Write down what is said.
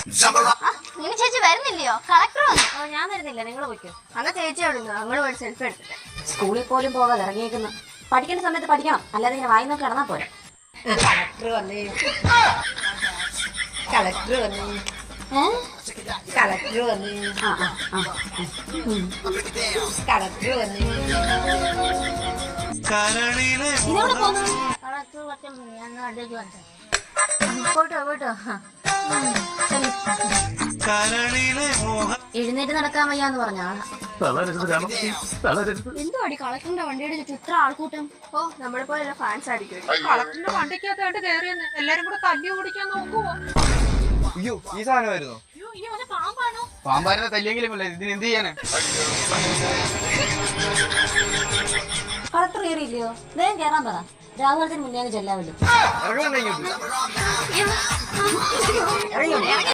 നിങ്ങൾ ചേച്ചി വരുന്നില്ലയോ? കളക്ടർ വന്നു. ഞാൻ വരുന്നില്ല, നിങ്ങൾ പോയിക്കോ. അന്ന് ചേച്ചി എവിടുന്നു? നമ്മൾ പോയി സെൽഫി എടുത്തിട്ട്. സ്കൂളിൽ പോലും പോകാതെ ഇറങ്ങിയേക്കുന്നു. പഠിക്കേണ്ട സമയത്ത് പഠിക്കണം, അല്ലാതെ ഇങ്ങനെ വായി നോക്കി കിടന്നാ പോരെ. കളക്ടർ വന്നേ, കളക്ടർ വന്നേ, കളക്ടർ വന്നേ, കളക്ടർ വന്നേ. ഇതെവിടെ പോകുന്നു? കളക്ടർ പോയിട്ടോ പോയിട്ടോ. എഴുന്നേറ്റ് നടക്കാൻ വയ്യാന്ന് പറഞ്ഞാ. എന്തുവാടി കളക്ടറിന്റെ വണ്ടിയുടെ ചുറ്റും ഇത്ര ആൾക്കൂട്ടം? ഓ, നമ്മളെ പോലെയുള്ള ഫാൻസ് ആയിരിക്കും. കളക്ടറിന്റെ വണ്ടിക്കകത്തായിട്ട് കയറിയെന്ന് എല്ലാരും കൂടെ കല്ല് ഓടിക്കാൻ നോക്കുവോ? അയ്യോ, ഈ സാധനമായിരുന്നു. പാമ്പായിരുന്ന തല്ലിയെങ്കിലും ഇതിന് എന്ത് ചെയ്യാനാ? കളക്ടർ കയറിയില്ലയോ? വേഗം കയറാൻ പറ. രാഹുലത്തിന് മുന്നേ ചെല്ലാമല്ലോ. ഇറങ്ങുന്നുണ്ടെങ്കിൽ